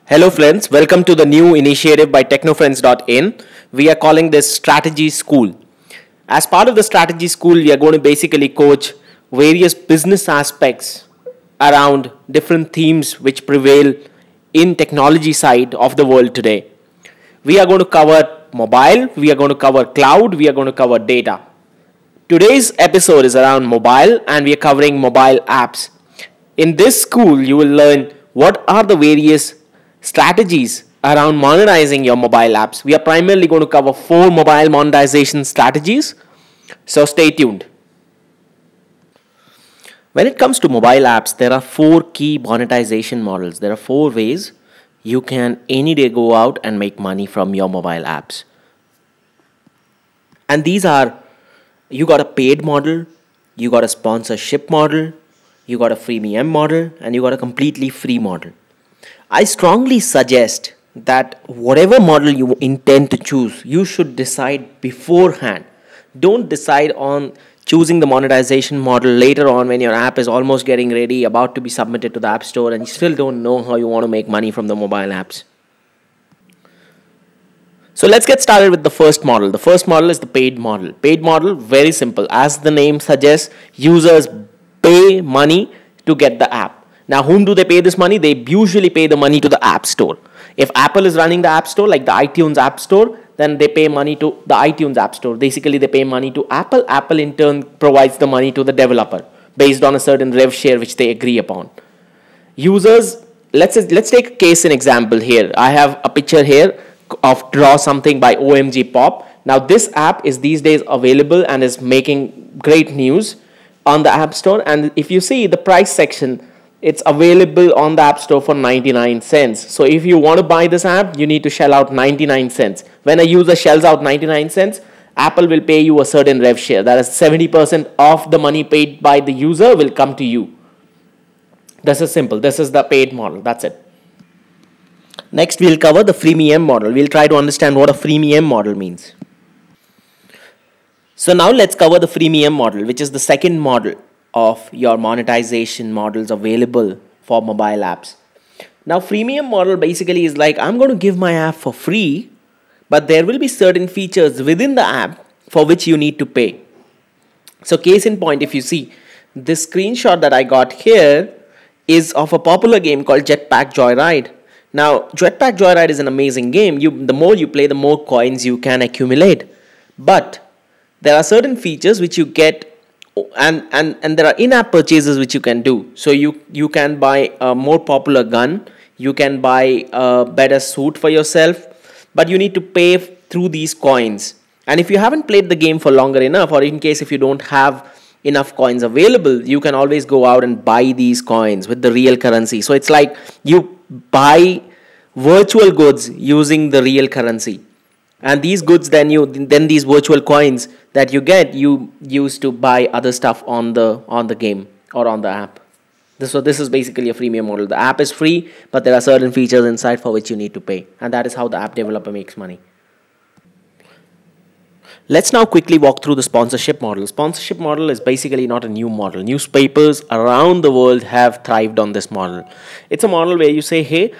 Hello friends, welcome to the new initiative by technofriends.in. We are calling this Strategy School. As part of the Strategy School, we are going to basically coach various business aspects around different themes which prevail in technology side of the world today. We are going to cover mobile, we are going to cover cloud, we are going to cover data. Today's episode is around mobile and we are covering mobile apps. In this school, you will learn what are the various strategies around monetizing your mobile apps. We are primarily going to cover 4 mobile monetization strategies. So stay tuned. When it comes to mobile apps, there are 4 key monetization models. There are 4 ways you can any day go out and make money from your mobile apps. And these are, you got a paid model, you got a sponsorship model, you got a freemium model, and you got a completely free model. I strongly suggest that whatever model you intend to choose, you should decide beforehand. Don't decide on choosing the monetization model later on when your app is almost getting ready, about to be submitted to the App Store, and you still don't know how you want to make money from the mobile apps. So let's get started with the first model. The first model is the paid model. Paid model, very simple. As the name suggests, users pay money to get the app. Now, whom do they pay this money? They usually pay the money to the App Store. If Apple is running the App Store, like the iTunes App Store, then they pay money to the iTunes App Store. Basically, they pay money to Apple. Apple, in turn, provides the money to the developer based on a certain rev share which they agree upon. Users, let's take a case and example here. I have a picture here of Draw Something by OMG Pop. Now, this app is these days available and is making great news on the App Store. And if you see the price section, it's available on the App Store for 99 cents. So if you want to buy this app, you need to shell out 99 cents. When a user shells out 99 cents, Apple will pay you a certain rev share. That is 70% of the money paid by the user will come to you. This is simple. This is the paid model. That's it. Next, we'll cover the freemium model. We'll try to understand what a freemium model means. So now let's cover the freemium model, which is the second model of your monetization models available for mobile apps. Now, freemium model basically is like, I'm going to give my app for free, but there will be certain features within the app for which you need to pay. So case in point, if you see, this screenshot that I got here is of a popular game called Jetpack Joyride. Now, Jetpack Joyride is an amazing game. The more you play, the more coins you can accumulate. But there are certain features which you get, and there are in-app purchases which you can do. So you can buy a more popular gun, you can buy a better suit for yourself, but you need to pay through these coins. And if you haven't played the game for longer enough, or in case if you don't have enough coins available, you can always go out and buy these coins with the real currency. So it's like you buy virtual goods using the real currency. And these goods, then these virtual coins that you get, you use to buy other stuff on the game or on the app. So this is basically a freemium model. The app is free, but there are certain features inside for which you need to pay. And that is how the app developer makes money. Let's now quickly walk through the sponsorship model. Sponsorship model is basically not a new model. Newspapers around the world have thrived on this model. It's a model where you say, hey,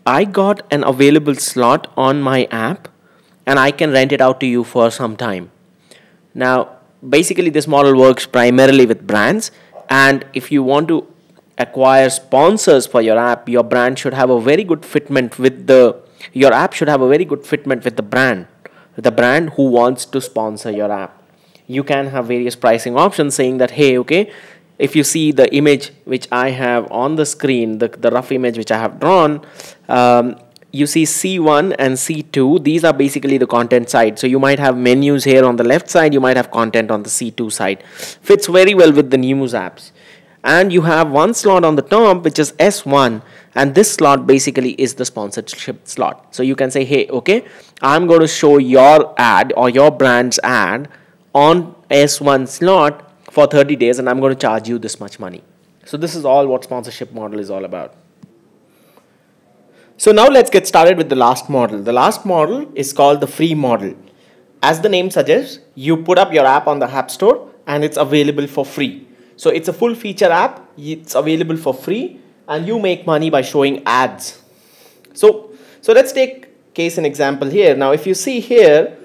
I got an available slot on my app, and I can rent it out to you for some time. Now, basically this model works primarily with brands, and if you want to acquire sponsors for your app, your brand should have a very good fitment with your app should have a very good fitment with the brand who wants to sponsor your app. You can have various pricing options saying that, hey, okay, if you see the image which I have on the screen, the rough image which I have drawn, you see C1 and C2. These are basically the content side. So you might have menus here on the left side. You might have content on the C2 side. Fits very well with the news apps. And you have one slot on the top, which is S1. And this slot basically is the sponsorship slot. So you can say, hey, okay, I'm going to show your ad or your brand's ad on S1 slot for 30 days. And I'm going to charge you this much money. So this is all what sponsorship model is all about. So now let's get started with the last model. The last model is called the free model. As the name suggests, you put up your app on the App Store and it's available for free. So it's a full feature app, it's available for free, and you make money by showing ads. So let's take case and example here. Now, if you see here,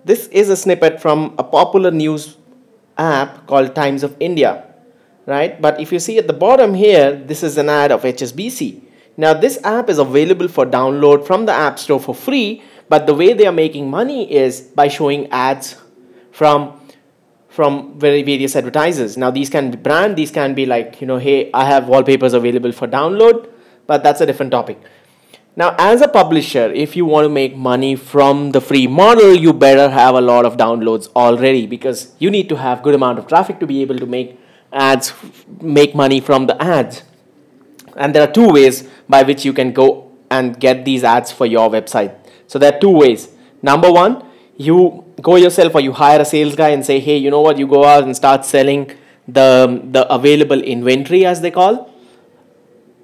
this is a snippet from a popular news app called Times of India, right? But if you see at the bottom here, this is an ad of HSBC. Now, this app is available for download from the App Store for free, but the way they are making money is by showing ads from very various advertisers. Now, these can be brand, these can be like, hey, I have wallpapers available for download, but that's a different topic. Now, as a publisher, if you want to make money from the free model, you better have a lot of downloads already, because you need to have good amount of traffic to be able to make money from the ads. And there are two ways by which you can go and get these ads for your website. So there are two ways. Number one, you go yourself or you hire a sales guy and say, hey, you know what, you go out and start selling the available inventory, as they call,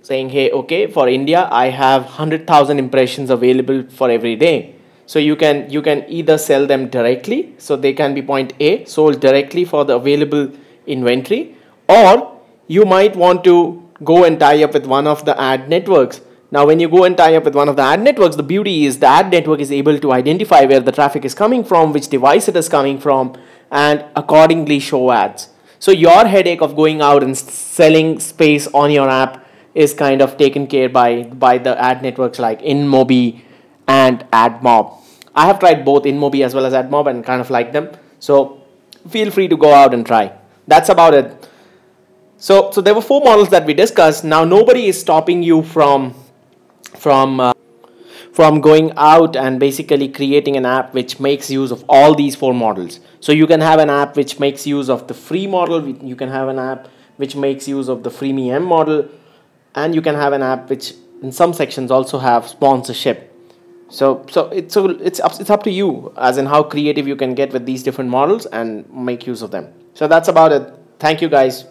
saying, hey, okay, for India, I have 100,000 impressions available for every day. So you can either sell them directly, so they can be point A, sold directly for the available inventory, or you might want to go and tie up with one of the ad networks. Now, when you go and tie up with one of the ad networks, the beauty is the ad network is able to identify where the traffic is coming from, which device it is coming from, and accordingly show ads. So your headache of going out and selling space on your app is kind of taken care by the ad networks like InMobi and AdMob. I have tried both InMobi as well as AdMob and kind of like them. So feel free to go out and try. That's about it. So there were 4 models that we discussed. Now, nobody is stopping you from going out and basically creating an app which makes use of all these 4 models. So you can have an app which makes use of the free model, you can have an app which makes use of the freemium model, and you can have an app which in some sections also have sponsorship. So it's up to you, as in how creative you can get with these different models and make use of them. So that's about it. Thank you, guys.